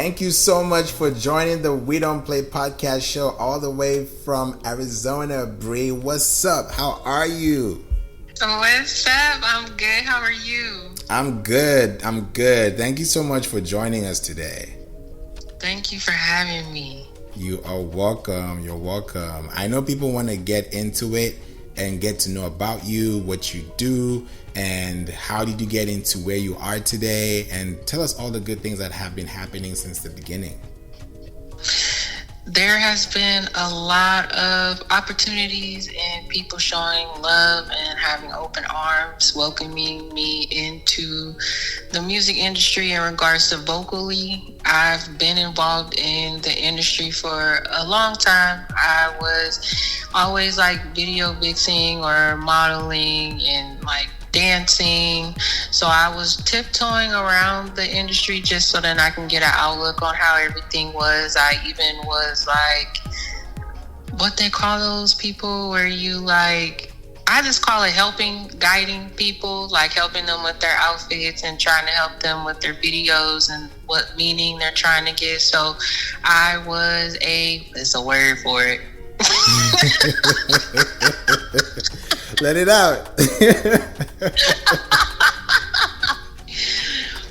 Thank you so much for joining the We Don't Play podcast show all the way from Arizona. Bree, what's up? How are you? What's up? I'm good. How are you? I'm good. Thank you so much for joining us today. Thank you for having me. You are welcome. You're welcome. I know people want to get into it and get to know about you, what you do, and how did you get into where you are today, and tell us all the good things that have been happening since the beginning. There has been a lot of opportunities and people showing love and having open arms, welcoming me into the music industry in regards to vocally. I've been involved in the industry for a long time. I was always like video vixing or modeling and like dancing. So I was tiptoeing around the industry just so that I can get an outlook on how everything was. I even was like, what they call those people where you like, I just call it guiding people, like helping them with their outfits and trying to help them with their videos and what meaning they're trying to get. So I was it's a word for it. Let it out.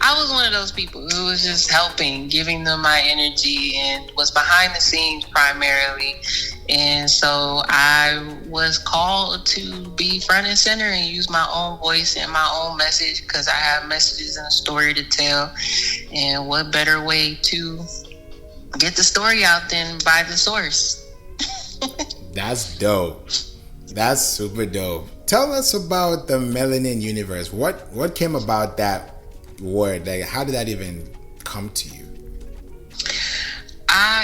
I was one of those people who was just helping, giving them my energy, and was behind the scenes primarily. And so I was called to be front and center and use my own voice and my own message, because I have messages and a story to tell. And what better way to get the story out than by the source? That's dope. That's super dope. Tell us about the Melanin Universe. What came about that word? Like, how did that even come to you?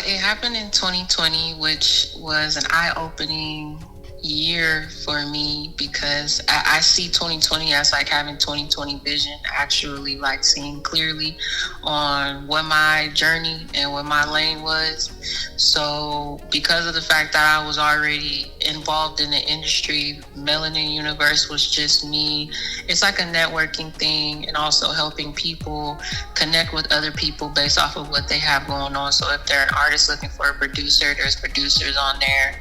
It happened in 2020, which was an eye-opening year for me, because I see 2020 as like having 2020 vision, actually like seeing clearly on what my journey and what my lane was. So because of the fact that I was already involved in the industry, Melanin Universe was just me. It's like a networking thing, and also helping people connect with other people based off of what they have going on. So if they're an artist looking for a producer, there's producers on there.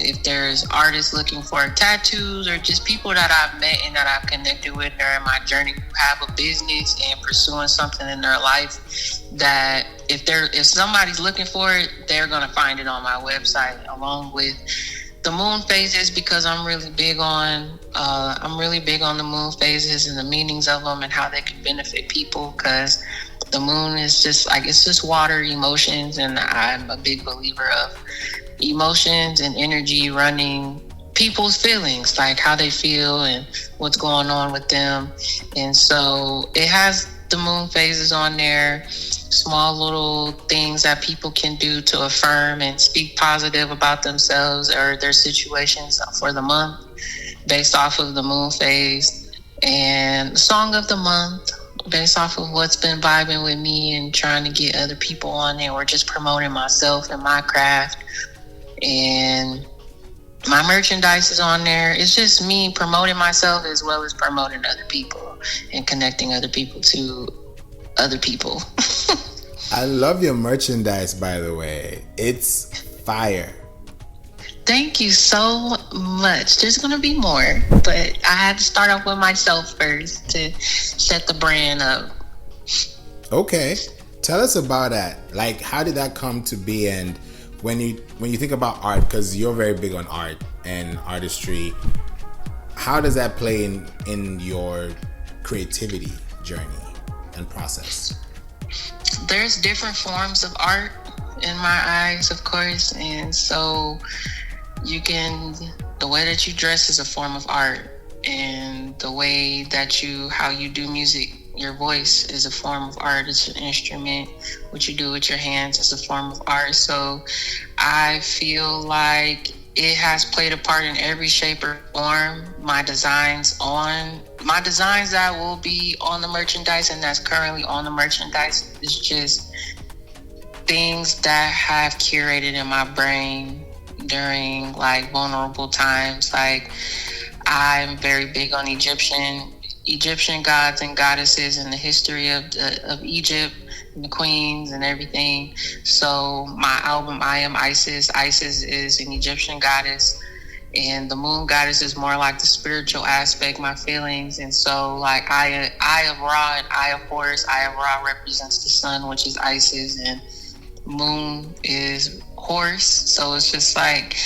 If there's artists looking for tattoos, or just people that I've met and that I've connected with during my journey who have a business and pursuing something in their life, that if somebody's looking for it, they're gonna find it on my website, along with the moon phases, because I'm really big on the moon phases and the meanings of them and how they can benefit people, because the moon is just like, it's just water, emotions, and I'm a big believer of emotions and energy running people's feelings, like how they feel and what's going on with them. And so it has the moon phases on there, small little things that people can do to affirm and speak positive about themselves or their situations for the month based off of the moon phase, and song of the month based off of what's been vibing with me and trying to get other people on there, or just promoting myself and my craft. And my merchandise is on there. It's just me promoting myself as well as promoting other people and connecting other people to other people. I love your merchandise, by the way. It's fire. Thank you so much. There's going to be more, but I had to start off with myself first to set the brand up. Okay. Tell us about that. Like, how did that come to be? And when you think about art, because you're very big on art and artistry, how does that play in your creativity journey and process? There's different forms of art in my eyes, of course, and so the way that you dress is a form of art, and the way that how you do music, your voice is a form of art. It's an instrument. What you do with your hands is a form of art. So I feel like it has played a part in every shape or form. My designs that will be on the merchandise and that's currently on the merchandise is just things that have curated in my brain during like vulnerable times. Like, I'm very big on Egyptian gods and goddesses and the history of Egypt, and the queens and everything. So my album, I Am Isis. Isis is an Egyptian goddess, and the moon goddess is more like the spiritual aspect, my feelings. And so like Eye of Ra and Eye of Horus. Eye of Ra represents the sun, which is Isis, and moon is Horus. So it's just like,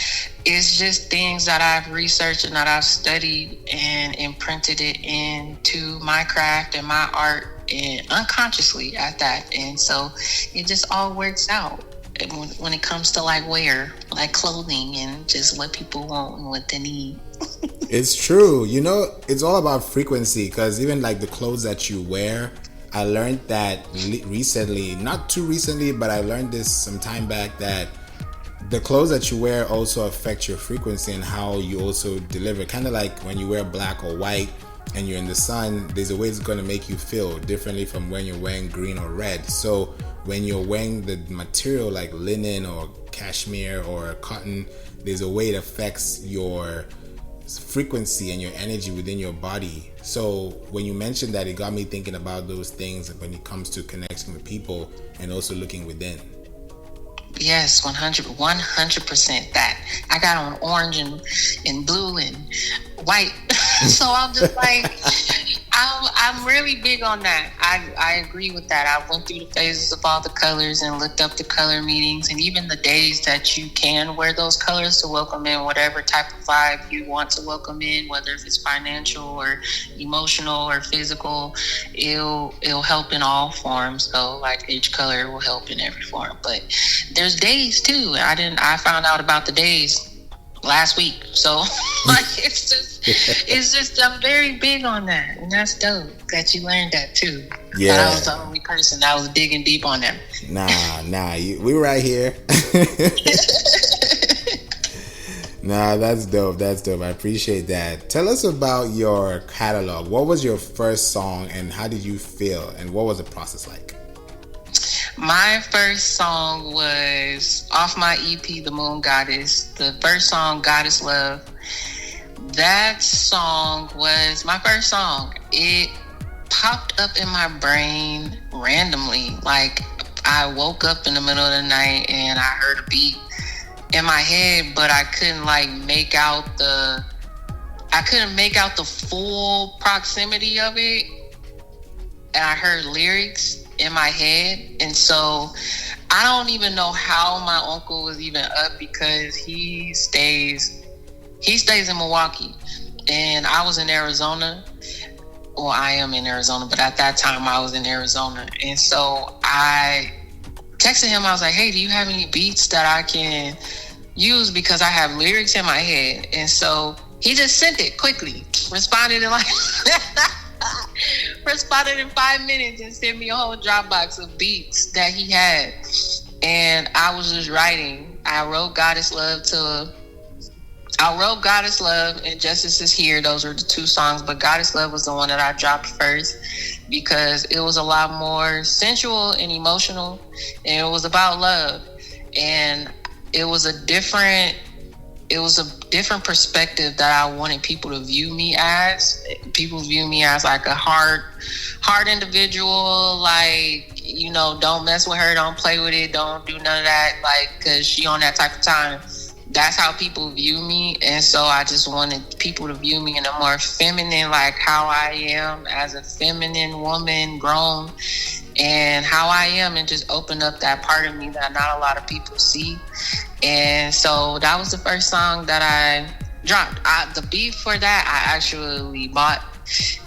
it's just things that I've researched and that I've studied and imprinted it into my craft and my art, and unconsciously at that. And so it just all works out when it comes to like wear, like clothing, and just what people want and what they need. It's true. You know, it's all about frequency, because even like the clothes that you wear, I learned that recently, not too recently, but I learned this some time back, that the clothes that you wear also affect your frequency and how you also deliver. Kind of like when you wear black or white and you're in the sun, there's a way it's going to make you feel differently from when you're wearing green or red. So when you're wearing the material like linen or cashmere or cotton, there's a way it affects your frequency and your energy within your body. So when you mentioned that, it got me thinking about those things when it comes to connecting with people and also looking within. Yes, 100% that. I got on orange and blue and white. So I'm just like, I'm really big on that. I agree with that. I went through the phases of all the colors and looked up the color meanings, and even the days that you can wear those colors to welcome in whatever type of vibe you want to welcome in, whether if it's financial or emotional or physical, it'll help in all forms. So like each color will help in every form. But there's days too. I found out about the days last week. So like it's just I'm very big on that, and that's dope that you learned that too. Yeah, I was the only person that was digging deep on them. We were right here. Nah, that's dope. I appreciate that. Tell us about your catalog. What was your first song and how did you feel, and what was the process like? My first song was off my EP, The Moon Goddess. The first song, Goddess Love. That song was my first song. It popped up in my brain randomly. Like I woke up in the middle of the night and I heard a beat in my head, but I couldn't make out the full proximity of it. And I heard lyrics in my head, and so I don't even know how my uncle was even up, because he stays in Milwaukee, and I was in Arizona. Well, I am in Arizona, but at that time I was in Arizona, and so I texted him. I was like, "Hey, do you have any beats that I can use, because I have lyrics in my head?" And so he just sent it quickly, responded in 5 minutes and sent me a whole Dropbox of beats that he had. And I was just writing. I wrote Goddess Love and Justice Is Here. Those were the two songs, but Goddess Love was the one that I dropped first, because it was a lot more sensual and emotional, and it was about love. And it was a different perspective that I wanted people to view me as. People view me as like a hard individual, like, don't mess with her, don't play with it, don't do none of that, like, because she on that type of time. That's how people view me. And so I just wanted people to view me in a more feminine, like how I am as a feminine woman, grown, and how I am, and just open up that part of me that not a lot of people see. And so that was the first song that I dropped. The beat for that I actually bought,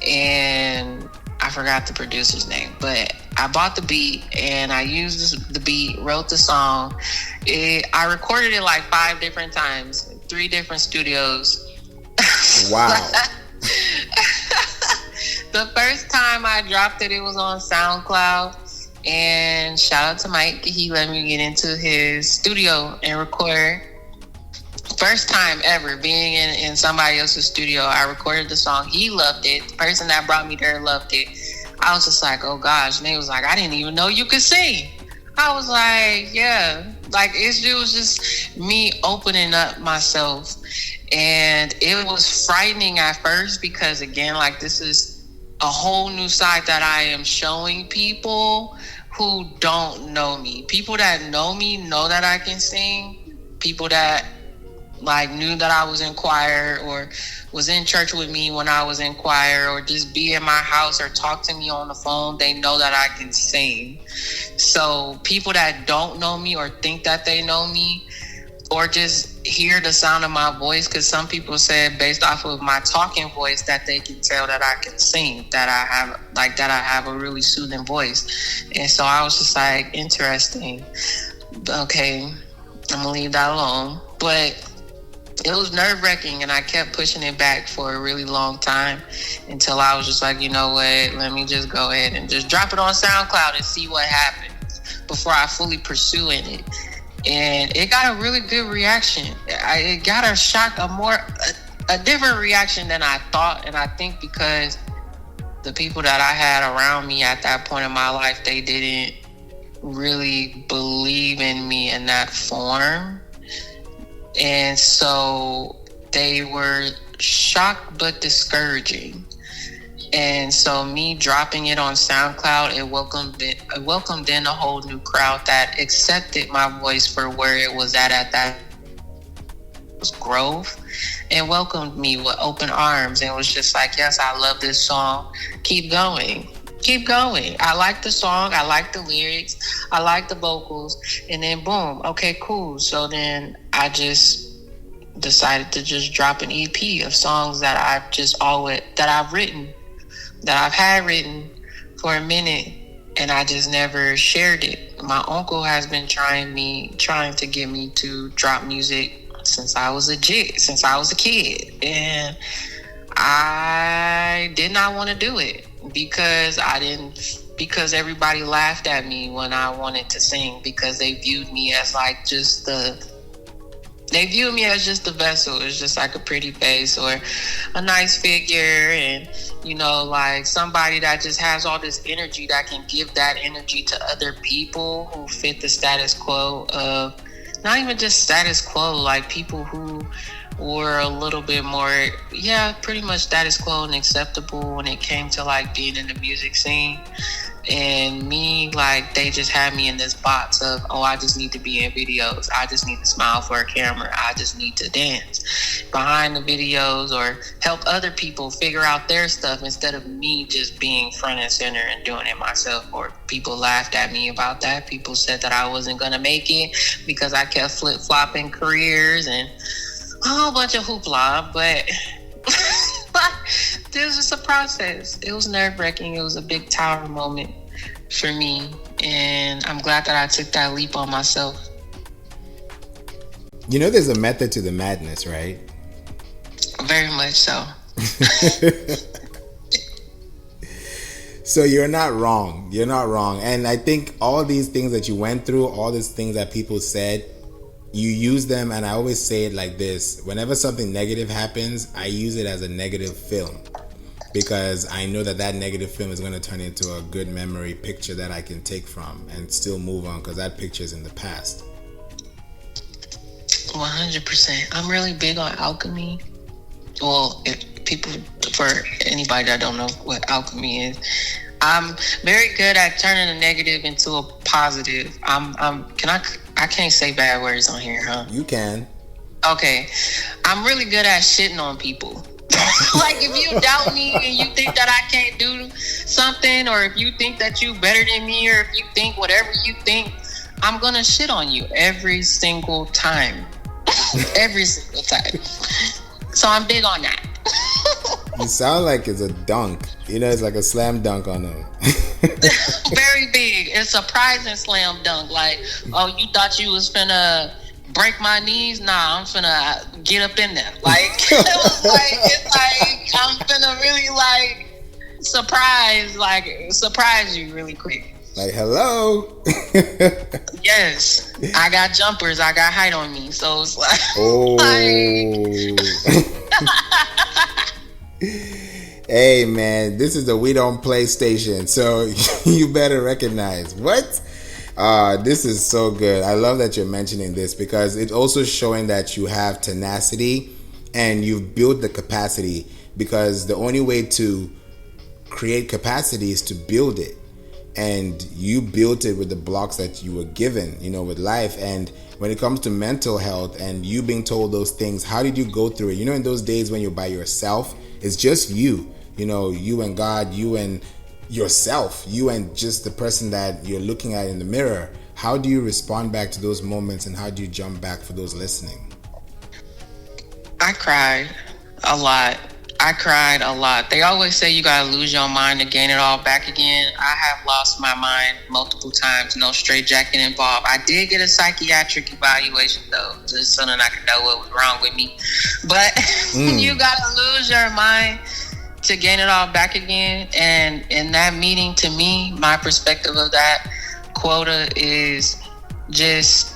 and I forgot the producer's name, but I bought the beat and I used the beat, wrote the song. I recorded it like 5 different times, 3 different studios. Wow. The first time I dropped it, it was on SoundCloud. And shout out to Mike. He let me get into his studio and record. First time ever being in somebody else's studio. I recorded the song. He loved it. The person that brought me there loved it. I was just like, oh gosh. And he was like, I didn't even know you could sing. I was like, yeah. Like it was just me opening up myself. And it was frightening at first, because again, like this is a whole new side that I am showing people who don't know me. People that know me know that I can sing. People that like knew that I was in choir or was in church with me when I was in choir or just be in my house or talk to me on the phone, they know that I can sing. So people that don't know me or think that they know me or just hear the sound of my voice, because some people said based off of my talking voice that they can tell that I can sing, that I have a really soothing voice. And so I was just like, interesting. Okay, I'm gonna leave that alone. But it was nerve-wracking, and I kept pushing it back for a really long time until I was just like, you know what, let me just go ahead and just drop it on SoundCloud and see what happens before I fully pursue it. And it got a really good reaction. It got a different reaction than I thought. And I think because the people that I had around me at that point in my life, they didn't really believe in me in that form. And so they were shocked but discouraging. And so me dropping it on SoundCloud, it welcomed in a whole new crowd that accepted my voice for where it was at that growth, and welcomed me with open arms and was just like, yes, I love this song. Keep going. I like the song. I like the lyrics. I like the vocals. And then boom. Okay, cool. So then I just decided to just drop an EP of songs that I've had written for a minute, and I just never shared it. My uncle has been trying to get me to drop music since I was a kid, and I did not want to do it because everybody laughed at me when I wanted to sing, because they viewed me as like just the vessel. It's just like a pretty face or a nice figure, and like somebody that just has all this energy that can give that energy to other people who fit the status quo of, not even just status quo, like people who were a little bit more, pretty much status quo and acceptable when it came to like being in the music scene. And me, like, they just had me in this box of, I just need to be in videos. I just need to smile for a camera. I just need to dance behind the videos or help other people figure out their stuff instead of me just being front and center and doing it myself. Or people laughed at me about that. People said that I wasn't going to make it because I kept flip-flopping careers and a whole bunch of hoopla. But this was just a process. It was nerve-wracking. It was a big tower moment for me, and I'm glad that I took that leap on myself. There's a method to the madness, right? Very much so. So you're not wrong. And I think all these things that you went through, all these things that people said, you use them. And I always say it like this: whenever something negative happens, I use it as a negative film, because I know that negative film is going to turn into a good memory picture that I can take from and still move on, because that picture is in the past. 100%. I'm really big on alchemy. Well, for anybody that don't know what alchemy is, I'm very good at turning a negative into a positive. I can't say bad words on here, huh? You can. Okay. I'm really good at shitting on people. Like, if you doubt me and you think that I can't do something, or if you think that you better than me, or if you think whatever you think, I'm gonna shit on you every single time. Every single time. So I'm big on that. You sound like it's a dunk. It's like a slam dunk on them. Very big. It's a surprising slam dunk. Like, you thought you was finna break my knees? Nah, I'm finna get up in there. Like, it's like I'm finna really surprise you really quick. Like, hello. Yes, I got jumpers. I got height on me, so it's like. Oh. Hey man, this is the We Don't Play station, so you better recognize what. This is so good. I love that you're mentioning this, because it's also showing that you have tenacity and you've built the capacity, because the only way to create capacity is to build it. and you built it with the blocks that you were given, with life. And when it comes to mental health and you being told those things, how did you go through it? In those days when you're by yourself, it's just you, you and God, you and yourself, you and just the person that you're looking at in the mirror. How do you respond back to those moments, and how do you jump back for those listening? I cried a lot. They always say you gotta lose your mind to gain it all back again. I have lost my mind multiple times, no straitjacket involved. I did get a psychiatric evaluation though, just so that I could know what was wrong with me. But you gotta lose your mind to gain it all back again. And in that meeting, to me, my perspective of that quota is just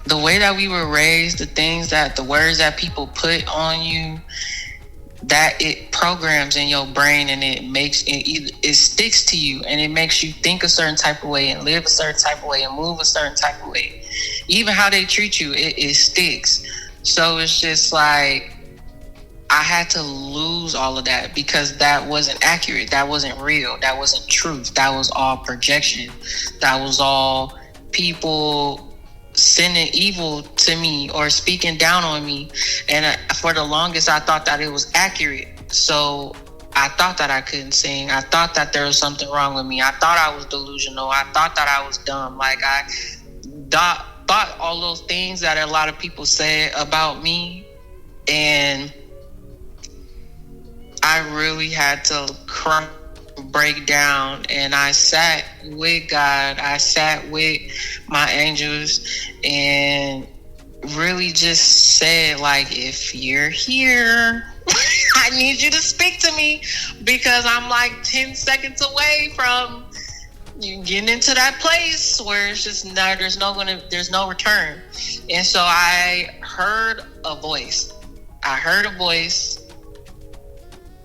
the way that we were raised, the words that people put on you, that it programs in your brain, and it sticks to you, and it makes you think a certain type of way and live a certain type of way and move a certain type of way. Even how they treat you, it sticks. So it's just like I had to lose all of that because that wasn't accurate. That wasn't real. That wasn't truth. That was all projection. That was all people sending evil to me or speaking down on me. And for the longest, I thought that it was accurate. So I thought that I couldn't sing. I thought that there was something wrong with me. I thought I was delusional. I thought that I was dumb. Like I thought all those things that a lot of people said about me. And I really had to cry, break down, and I sat with God. I sat with my angels and really just said, like, if you're here, I need you to speak to me, because I'm like 10 seconds away from you getting into that place where it's just there's no return. And so I heard a voice.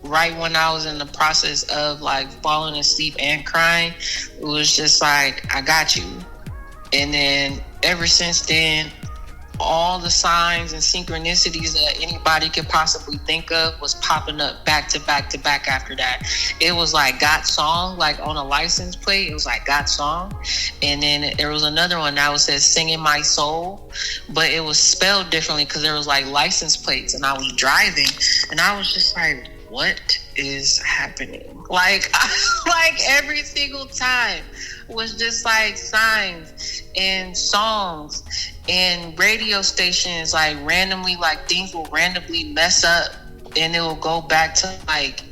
Right when I was in the process of like falling asleep and crying. It was just like, I got you. And then ever since then, all the signs and synchronicities that anybody could possibly think of was popping up back to back to back after that. It was like Got Song, like on a license plate, it was like Got Song. And then there was another one that was said Singing My Soul, but it was spelled differently because there was like license plates, and I was driving and I was just like, what is happening? Like every single time was just like signs and songs and radio stations, like randomly, like things will randomly mess up and it will go back to like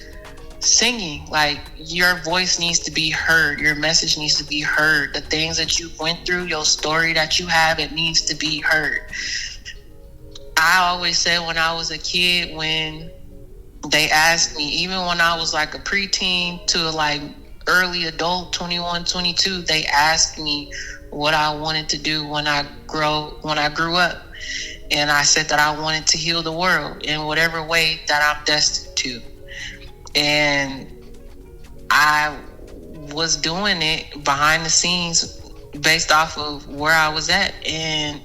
singing, like your voice needs to be heard, your message needs to be heard, the things that you went through, your story that you have, it needs to be heard. I always said when I was a kid, when they asked me, even when I was like a preteen to like early adult, 21, 22, they asked me what I wanted to do when I grew up. And I said that I wanted to heal the world in whatever way that I'm destined to. And I was doing it behind the scenes based off of where I was at. And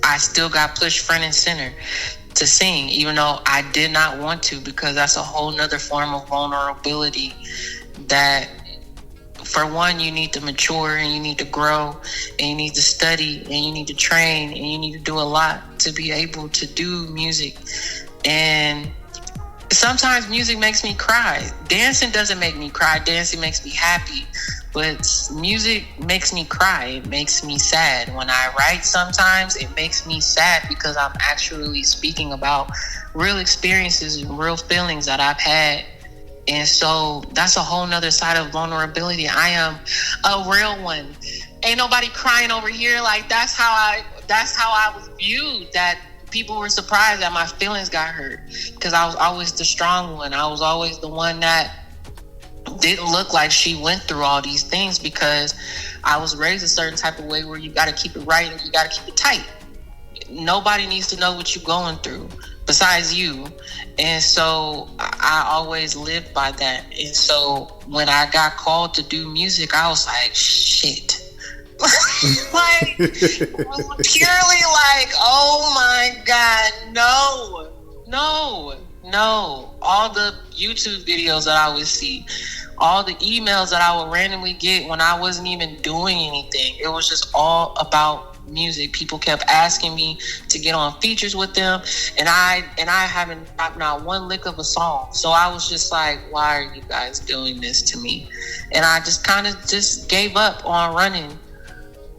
I still got pushed front and center to sing, even though I did not want to, because that's a whole nother form of vulnerability that, for one, you need to mature and you need to grow and you need to study and you need to train and you need to do a lot to be able to do music. And sometimes music makes me cry. Dancing doesn't make me cry. Dancing makes me happy. But music makes me cry. It makes me sad. When I write, sometimes it makes me sad because I'm actually speaking about real experiences and real feelings that I've had. And so that's a whole nother side of vulnerability. I am a real one. Ain't nobody crying over here. Like that's how I was viewed. That people were surprised that my feelings got hurt, because I was always the strong one. I was always the one that didn't look like she went through all these things, because I was raised a certain type of way where you got to keep it right and you got to keep it tight. Nobody needs to know what you're going through besides you. And so I always lived by that. And so when I got called to do music, I was like, shit. Like, purely like, oh my God, no. No, all the YouTube videos that I would see, all the emails that I would randomly get when I wasn't even doing anything. It was just all about music. People kept asking me to get on features with them, and I haven't dropped not one lick of a song. So I was just like, why are you guys doing this to me? And I just kind of just gave up on running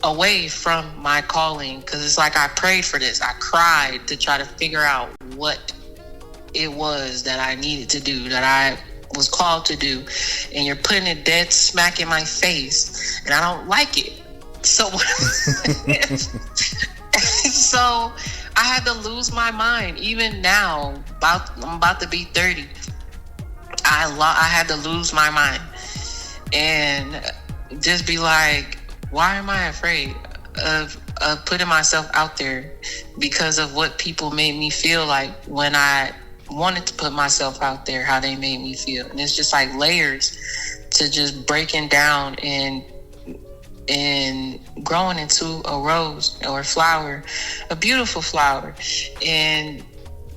away from my calling, because it's like I prayed for this. I cried to try to figure out what it was that I needed to do, that I was called to do, and you're putting it dead smack in my face, and I don't like it. So so I had to lose my mind. Even now, I'm about to be 30, I had to lose my mind and just be like, why am I afraid of putting myself out there because of what people made me feel like when I wanted to put myself out there, how they made me feel. And it's just like layers to just breaking down and growing into a rose or a flower, a beautiful flower, and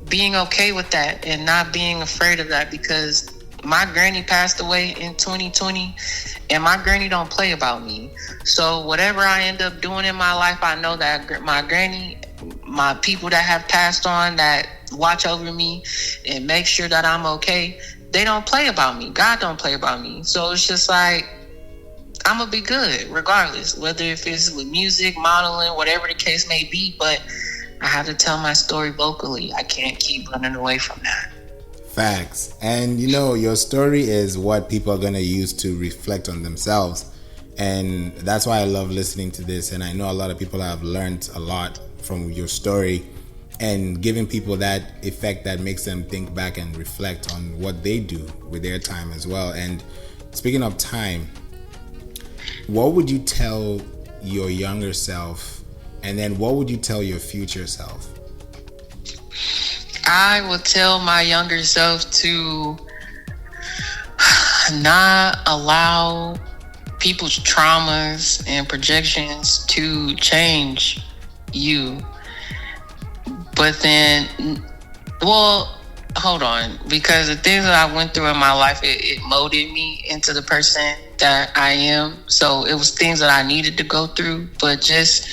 being okay with that and not being afraid of that, because my granny passed away in 2020 and my granny don't play about me. So whatever I end up doing in my life, I know that my granny, my people that have passed on, that watch over me and make sure that I'm okay, they don't play about me. God don't play about me. So it's just like, I'm gonna be good regardless, whether if it's with music, modeling, whatever the case may be. But I have to tell my story vocally. I can't keep running away from that. Facts. And you know, your story is what people are going to use to reflect on themselves. And that's why I love listening to this. And I know a lot of people have learned a lot from your story, and giving people that effect that makes them think back and reflect on what they do with their time as well. And speaking of time, what would you tell your younger self? And then what would you tell your future self? I would tell my younger self to not allow people's traumas and projections to change you. But then, well, hold on, because the things that I went through in my life, it molded me into the person that I am. So it was things that I needed to go through, but just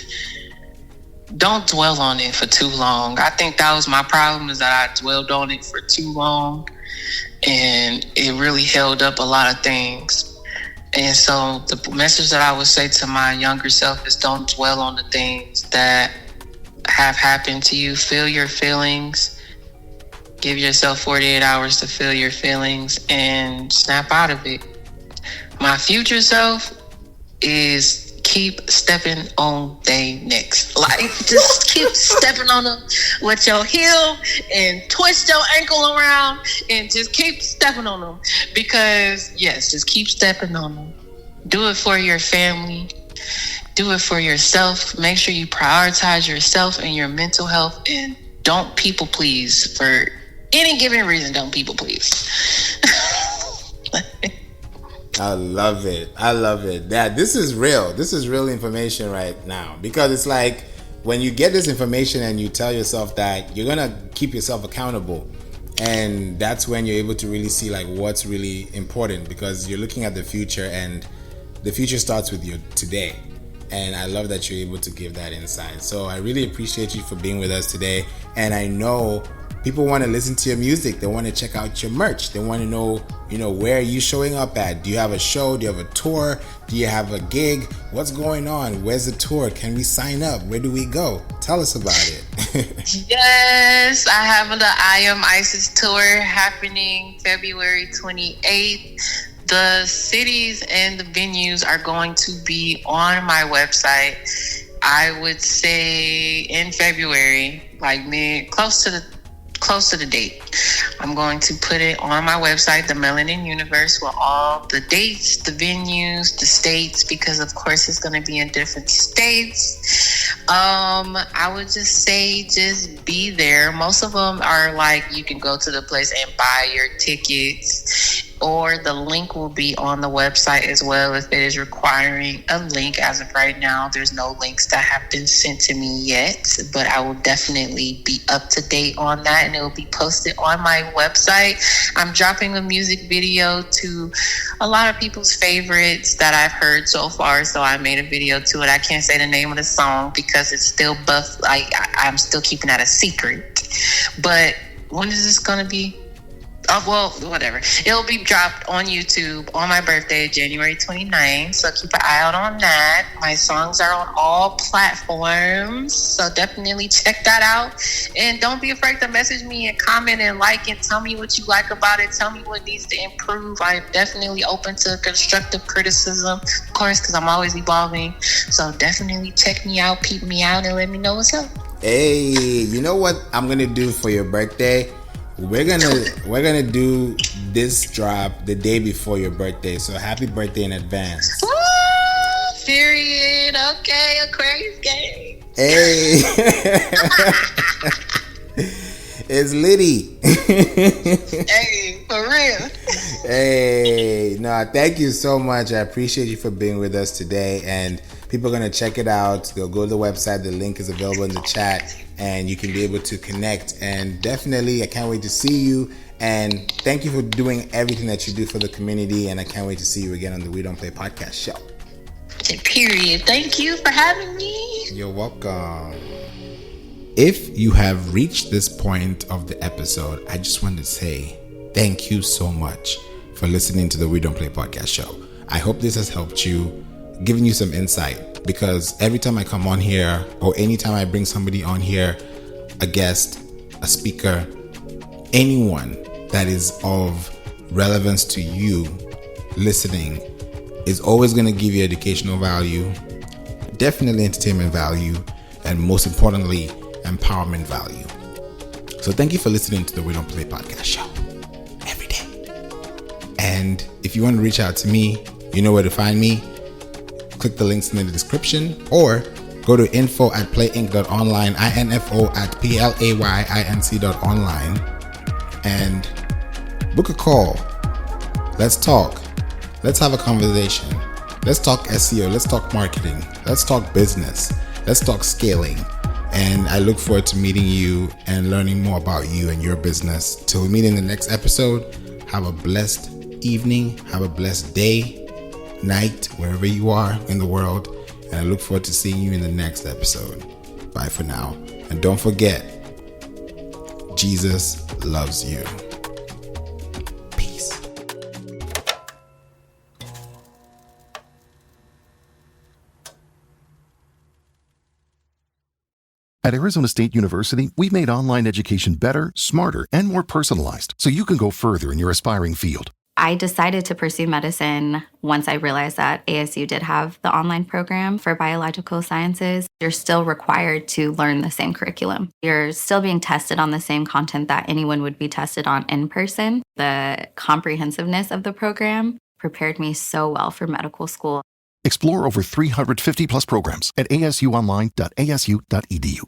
don't dwell on it for too long. I think that was my problem, is that I dwelled on it for too long, and it really held up a lot of things. And so the message that I would say to my younger self is, don't dwell on the things that have happened to you. Feel your feelings. Give yourself 48 hours to feel your feelings and snap out of it. My future self is keep stepping on they necks. Like, just keep stepping on them with your heel and twist your ankle around and just keep stepping on them. Because, yes, just keep stepping on them. Do it for your family. Do it for yourself. Make sure you prioritize yourself and your mental health, and don't people please for any given reason. Don't people please. I love it. I love it. That this is real. This is real information right now, because it's like when you get this information and you tell yourself that you're gonna keep yourself accountable, and that's when you're able to really see like what's really important, because you're looking at the future, and the future starts with your today. And I love that you're able to give that insight. So I really appreciate you for being with us today. And I know people want to listen to your music. They want to check out your merch. They want to know, where are you showing up at? Do you have a show? Do you have a tour? Do you have a gig? What's going on? Where's the tour? Can we sign up? Where do we go? Tell us about it. Yes, I have the I Am Isis tour happening February 28th. The cities and the venues are going to be on my website. I would say in February, like close to the date. I'm going to put it on my website, the Melanin Universe, with all the dates, the venues, the states, because of course it's going to be in different states. I would just say just be there. Most of them are like, you can go to the place and buy your tickets or the link will be on the website as well if it is requiring a link. As of right now, there's no links that have been sent to me yet, but I will definitely be up to date on that, and it will be posted on my website. I'm dropping a music video to a lot of people's favorites that I've heard so far, so I made a video to it. I can't say the name of the song because it's still I'm still keeping that a secret. But when is this gonna be? Oh, well, whatever. It'll be dropped on YouTube on my birthday, January 29th. So keep an eye out on that. My songs are on all platforms. So definitely check that out. And don't be afraid to message me and comment and like and tell me what you like about it. Tell me what needs to improve. I'm definitely open to constructive criticism, of course, because I'm always evolving. So definitely check me out, peep me out, and let me know what's up. Hey, you know what I'm going to do for your birthday? We're gonna do this drop the day before your birthday, so happy birthday in advance. Woo! Period. Okay, Aquarius game. Hey, it's Liddy. Hey, for real. Hey, no, thank you so much. I appreciate you for being with us today, and people are gonna check it out. They'll go to the website. The link is available in the chat, and you can be able to connect. And definitely, I can't wait to see you. And thank you for doing everything that you do for the community. And I can't wait to see you again on the We Don't Play podcast show. Period. Thank you for having me. You're welcome. If you have reached this point of the episode, I just want to say thank you so much for listening to the We Don't Play podcast show. I hope this has helped you, giving you some insight, because every time I come on here, or anytime I bring somebody on here, a guest, a speaker, anyone that is of relevance to you listening, is always going to give you educational value, definitely entertainment value, and most importantly, empowerment value. So thank you for listening to the We Don't Play podcast show every day. And if you want to reach out to me, you know where to find me. Click the links in the description, or go to info@playinc.online, info@playinc.online, and book a call. Let's talk. Let's have a conversation. Let's talk SEO. Let's talk marketing. Let's talk business. Let's talk scaling. And I look forward to meeting you and learning more about you and your business. Till we meet in the next episode, have a blessed evening. Have a blessed day, night, wherever you are in the world. And I look forward to seeing you in the next episode. Bye for now. And don't forget, Jesus loves you. Peace. At Arizona State University, we've made online education better, smarter, and more personalized, so you can go further in your aspiring field. I decided to pursue medicine once I realized that ASU did have the online program for biological sciences. You're still required to learn the same curriculum. You're still being tested on the same content that anyone would be tested on in person. The comprehensiveness of the program prepared me so well for medical school. Explore over 350 plus programs at asuonline.asu.edu.